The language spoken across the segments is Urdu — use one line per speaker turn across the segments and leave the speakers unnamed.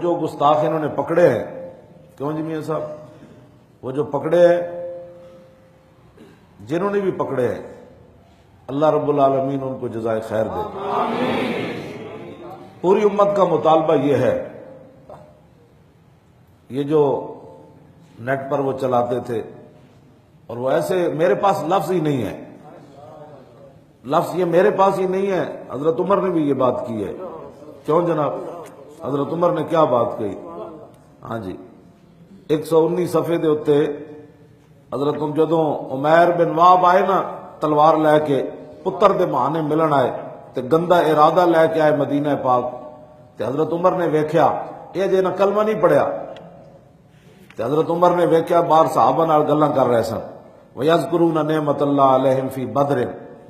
جو گستاخ انہوں نے پکڑے ہیں، کیوں جی میاں صاحب، وہ جو پکڑے ہیں، جنہوں نے بھی پکڑے ہیں، اللہ رب العالمین ان کو جزائے خیر دے۔ پوری امت کا مطالبہ یہ ہے، یہ جو نیٹ پر وہ چلاتے تھے، اور وہ ایسے، میرے پاس لفظ ہی نہیں ہے، لفظ یہ میرے پاس ہی نہیں ہے، حضرت عمر نے بھی یہ بات کی ہے۔ کیوں جناب، حضرت عمر نے کیا بات کہی؟ ہاں جی، 119 صفحے دے ہوتے حضرت جدوں عمیر بن وہب آئے نا تلوار لے کے، پتر دے بہانے ملن آئے تے گندا ارادہ لے کے آئے مدینہ پاک، تے حضرت عمر نے ویکھیا یہ جے نہ کلمہ نہیں پڑھیا، تے حضرت عمر نے ویکھیا باہر صحابہ نال گلاں کر رہے سن، وَيَذْكُرُونَ نِعْمَةَ اللَّهِ عَلَيْهِمْ فِي بدر،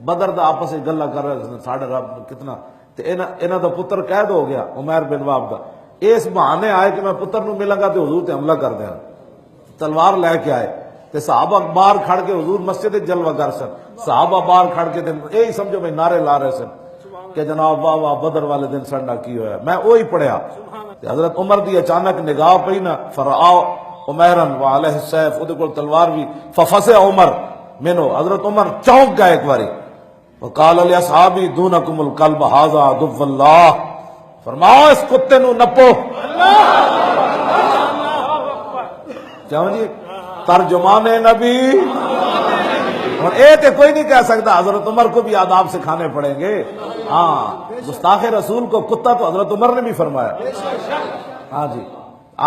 بدر دا آپس میں گلاں کر رہے سن، ساڈا رب کتنا، تے انہاں دا پتر قید ہو گیا عمیر بن وہب دا، اس بہانے آئے کہ میں پتر نو ملاں گا تے حضور تے حملہ کر دیاں، تلوار لے کے آئے تے صحابہ باہر کھڑ کے، حضور مسجد جلوہ گر سن، صحابہ باہر کھڑ کے یہی سمجھو میں نعرے لا رہے سن کہ جناب واہ واہ بدر والے دن سنڈا کی ہوا ہے، میں وہی پڑھیا تے حضرت عمر دی اچانک نگاہ پئی نا، فرآؤ عمیرن وعلیہ السیف، اودے کول تلوار بھی، ففزع عمر منو، حضرت عمر چونک گئے ایک باری، وقال لاصحابی دونکم الکلب ھذا عدو اللہ، فرماؤ اس کتے نو نپو۔ کیوں جی، ترجمان نبی، اور اے تے کوئی نہیں کہہ سکتا، حضرت عمر کو بھی آداب سکھانے پڑیں گے۔ ہاں، گستاخ رسول کو کتا تو حضرت عمر نے بھی فرمایا۔ ہاں جی،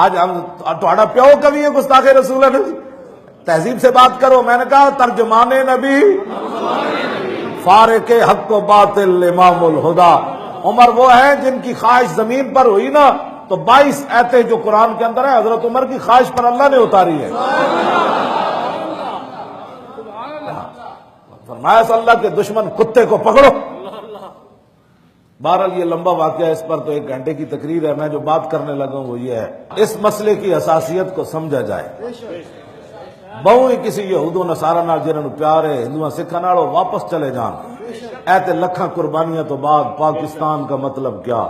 آج ہم تھوڑا پیو کبھی ہے گستاخ رسول ہے، تہذیب سے بات کرو۔ میں نے کہا ترجمان نبی، فارق حق و باطل، امام الہدا، عمر وہ ہیں جن کی خواہش زمین پر ہوئی نا تو 22 آیتیں جو قرآن کے اندر ہے حضرت عمر کی خواہش پر اللہ نے اتاری ہے۔ فرمایا صلی اللہ کے دشمن کتے کو پکڑو۔ بہرحال یہ لمبا واقعہ، اس پر تو 1 گھنٹے کی تقریر ہے، میں جو بات کرنے لگا ہوں وہ یہ ہے، اس مسئلے کی حساسیت کو سمجھا جائے۔ بہو ہی کسی یہود و نصارہ نال جنہاں نوں پیار ہے، ہندوؤں سکھاں نال واپس چلے جان، اے تے لکھاں قربانیاں تو بعد پاکستان کا مطلب کیا؟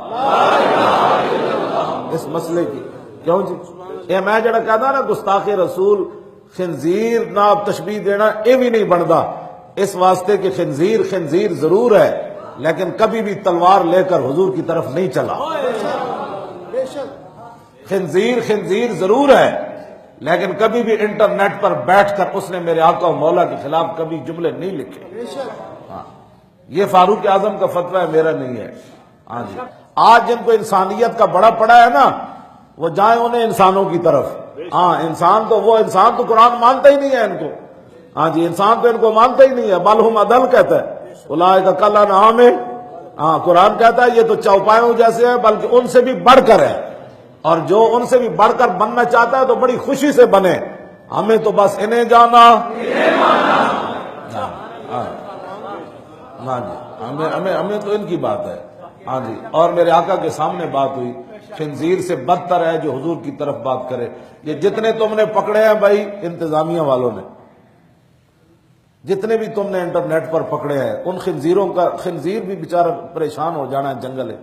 اس مسئلے کی کیوں جی، یہ میں جڑا کہدا نا گستاخ رسول خنزیر نال تشبیہ دینا، یہ بھی نہیں بندا، اس واسطے کہ خنزیر خنزیر ضرور ہے لیکن کبھی بھی تلوار لے کر حضور کی طرف نہیں چلا۔ خنزیر خنزیر ضرور ہے لیکن کبھی بھی انٹرنیٹ پر بیٹھ کر اس نے میرے آقا و مولا کے خلاف کبھی جملے نہیں لکھے۔ ہاں، یہ فاروق اعظم کا فتویٰ ہے، میرا نہیں ہے۔ ہاں جی، آج جن کو انسانیت کا بڑا پڑا ہے نا، وہ جائیں انہیں انسانوں کی طرف۔ ہاں، انسان تو قرآن مانتا ہی نہیں ہے ان کو۔ ہاں جی، انسان تو ان کو مانتا ہی نہیں ہے، بل ہم اضل کہتا ہے، اولئک کالانعام۔ ہاں، قرآن کہتا ہے یہ تو چوپایوں جیسے ہیں بلکہ ان سے بھی بڑھ کر ہے، اور جو ان سے بھی بڑھ کر بننا چاہتا ہے تو بڑی خوشی سے بنے، ہمیں تو بس انہیں جانا۔ ہاں جی، ہمیں تو ان کی بات ہے۔ ہاں جی، اور میرے آقا کے سامنے بات ہوئی، خنزیر سے بدتر ہے جو حضور کی طرف بات کرے۔ یہ جتنے تم نے پکڑے ہیں بھائی انتظامیہ والوں نے، جتنے بھی تم نے انٹرنیٹ پر پکڑے ہیں، ان خنزیروں کا، خنزیر بھی بیچارہ پریشان ہو جانا ہے جنگل ہے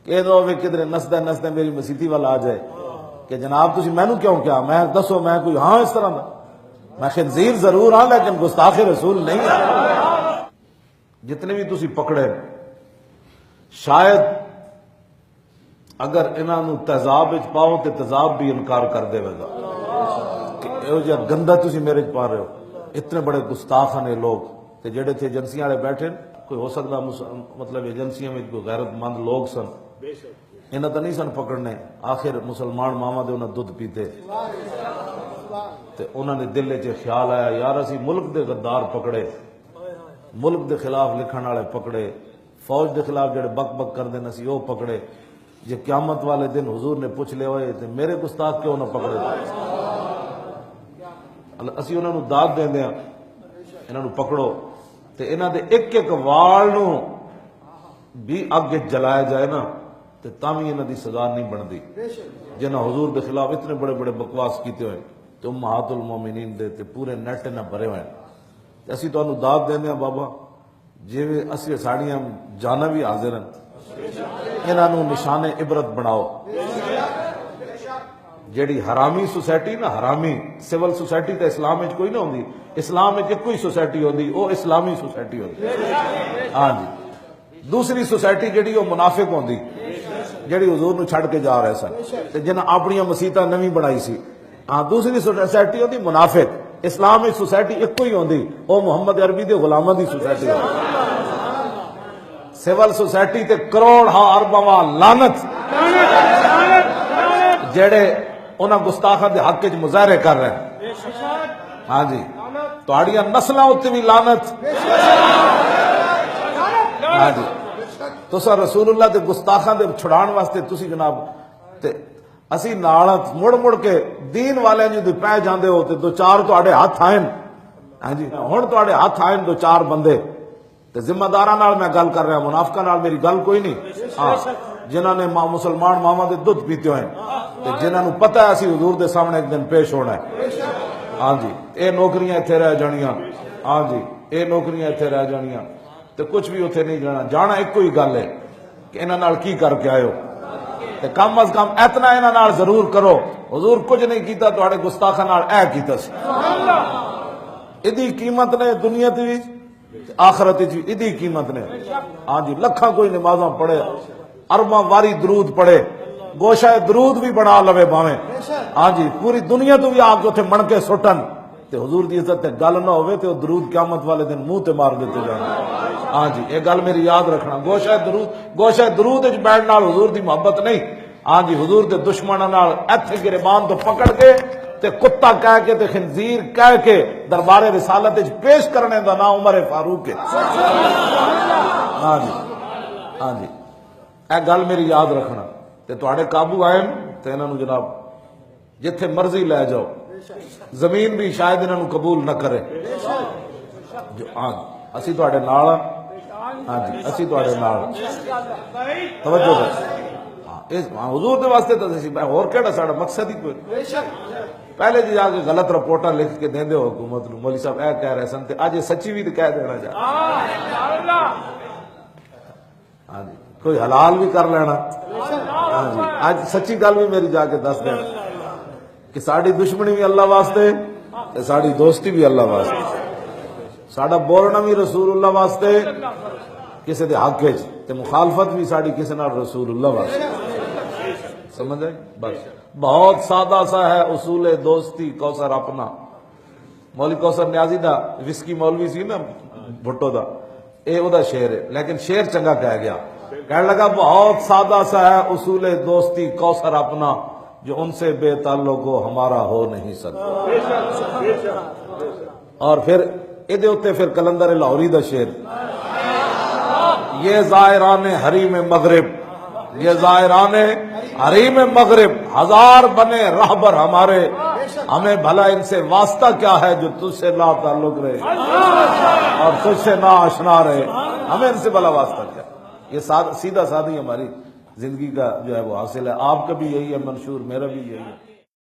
کہ کدھر نسدے میری مسیتی والا آ جائے کہ جناب تسی مینوں کیوں کیا، میں دسو میں کوئی ہاں اس طرح دا، میں خنزیر ضرور ہاں لیکن گستاخ رسول نہیں ہے۔ جتنے بھی تسی پکڑے، شاید اگر انہاں نوں تیزاب وچ پاؤ تے تیزاب بھی انکار کر دے گا کہ ایہو جہا گندا تسی میرے چ پا رہے ہو۔ اتنے بڑے گستاخ ہیں لوگ تے جڑے تھے ایجنسیاں والے بیٹھے، کوئی ہو سکتا مطلب ایجنسیاں میں کوئی غیرت مند لوگ سن، انہاں تو نہیں سن پکڑنے، آخر مسلمان ماما دے انہاں دودھ پیتے تے انہاں نے دل وچ خیال آیا یار اسی ملک دے غدار پکڑے، ملک دے خلاف لکھن والے پکڑے، فوج دے خلاف جڑے بک بک کردے نے اسی وہ پکڑے، جے قیامت والے دن حضور نے پوچھ لے ہوئے تے میرے گستاخ کیوں نہ پکڑے، اسی انہاں نوں داد دیندے ہاں، انہاں نوں پکڑو تے انہاں دے ایک ایک وال نوں بھی اگ جلایا جائے نا تے تاوی انہاں دی سزا نہیں بندی، جنہاں حضور دے خلاف اتنے بڑے بڑے بکواس کیتے ہوئے تے امہات المومنین دے تے پورے نیٹ نہ بھرے ہوئے تے اسی تانوں داد دیندے ہاں بابا، جویں اسی ساڑیاں جانا بھی حاضر ہیں، انہاں نوں نشان عبرت بناؤ۔ جیڑی حرامی سوسائٹی نا، حرامی سول سوسائٹی تے اسلام وچ کوئی نہ ہوندی، اسلام وچ کوئی سوسائٹی ہوندی، وہ اسلامی سوسائٹی ہوندی۔ ہاں جی، دوسری سوسائٹی جیڑی وہ منافق ہوندی، جیڑی حضور نو چھڑ کے جا رہے سن تے جنہاں اپنی مسیتاں نویں بنائی سی۔ ہاں دوسری سوسائٹی ہوندی منافق۔ اسلام وچ سوسائٹی ایک ہی ہوندی، وہ محمد عربی دے غلاماں دی سوسائٹی ہوندی۔ سول سوسائٹی تے کروڑ ہاں ارباں لعنت جیڑے انہاں گستاخاں دے حق وچ مظاہرے کر رہے ہیں۔ ہاں جی، تہاڈیاں نسلاں اُتے بھی لعنت۔ ہاں جی، تساں رسول اللہ دے گستاخاں دے چھڑان واسطے تسی جناب تے اسی نال مڑ مڑ کے دین والے جو پہ جاندے ہو تے دو چار تہاڈے ہاتھ آئن۔ ہاں جی، ہن تہاڈے ہاتھ آئن دو چار بندے تے ذمہ داراں نال میں گل کر رہا، منافقاں نال میری گل کوئی نہیں۔ ہاں جنہاں نے مسلمان ماواں دے دودھ پیتے ہوئے تے جنہاں نو پتہ ہے اسی حضور دے سامنے ایک دن پیش ہونا ہے۔ ہاں جی، اے نوکریاں ایتھے رہ جانیاں۔ ہاں جی، اے نوکریاں ایتھے رہ جانیاں تے کچھ بھی اتنے نہیں جانا۔ جانا ایک ہی گل ہے کہ انہاں نال کی کر کے آئے ہو تے کم از کم اتنا انہاں نال ضرور کرو، حضور کچھ نہیں کیتا تہاڈے گستاخاں نال اے کیتا سی۔ ایدی قیمت نے دنیا تے بھی آخرت وچ بھی ایدی قیمت نے۔ ہاں جی، لکھاں کوئی نمازاں پڑھے، ارباں واری درود پڑھے، گوشہ درود بھی بنا لوے باویں۔ ہاں جی، پوری دنیا تو بھی آپ جو تھے من کے سٹن تے حضور دی عزت تے گل نہ ہوئے تے وہ درود قیامت والے دن منہ تے مار دیتے جانے۔ ہاں جی، یہ گل میری یاد رکھنا، گوشہ درود وچ بیٹھن نال حضور دی محبت نہیں۔ ہاں جی، حضور دے دشمناں نال ایتھے گریبان تو پکڑ کے تے کتا کہہ کے تے خنزیر کہہ کے دربار رسالت وچ پیش کرنے دا نام عمر فاروق ہے۔ ہاں جی، ہاں جی، اے گل میری یاد رکھنا تے تہاڈے قابو آئے تے انہاں نو جناب جتھے مرضی لے جاؤ، زمین بھی شاید انہاں نو قبول نہ کرے۔ ہاں اسی تہاڈے نال ہاں۔ ہاں جی، اسی تہاڈے نال۔ توجہ ہاں، حضور دے واسطے تو اسی اور کیڑا ساڈا مقصد ہی کوئی پہلے جی جا کے غلط رپورٹاں لکھ کے دیندے ہو حکومت نو، مولوی صاحب اے کہہ رہے سن تے اج سچی بھی تے کہہ دینا چاہیے۔ ہاں جی، کوئی حلال بھی کر لینا۔ ہاں جی، اج سچی گل بھی میری جا کے دس دینا کہ ساڈی دشمنی بھی اللہ واسطے تے ساڈی دوستی بھی اللہ واسطے، ساڈا بولنا بھی رسول اللہ واسطے کسی دے حق وچ تے مخالفت بھی ساڈی کسی نال رسول اللہ واسطے۔ سمجھ آئی؟ بس بہت سادہ سا ہے اصول دوستی کوثر اپنا۔ مولوی کوثر نیازی دا وسکی مولوی سی نا بھٹو دا، اے او دا شعر ہے، لیکن شعر چنگا کہہ گیا، کہنے لگا بہت سادہ سا ہے اصول دوستی کوثر اپنا، جو ان سے بے تعلق ہو ہمارا ہو نہیں سکتا۔ اور پھر ادھے ہوتے پھر کلندر لاہوری دا شعر، یہ زائران حریم مغرب، یہ زائران حریم مغرب، ہزار بنے رہبر ہمارے، ہمیں بھلا ان سے واسطہ کیا ہے جو تجھ سے لا تعلق رہے اور تجھ سے نا آشنا رہے، ہمیں ان سے بھلا واسطہ کیا۔ یہ سیدھا سادھی ہماری زندگی کا جو ہے وہ حاصل ہے۔ آپ کا بھی یہی ہے منشور، میرا بھی یہی ہے۔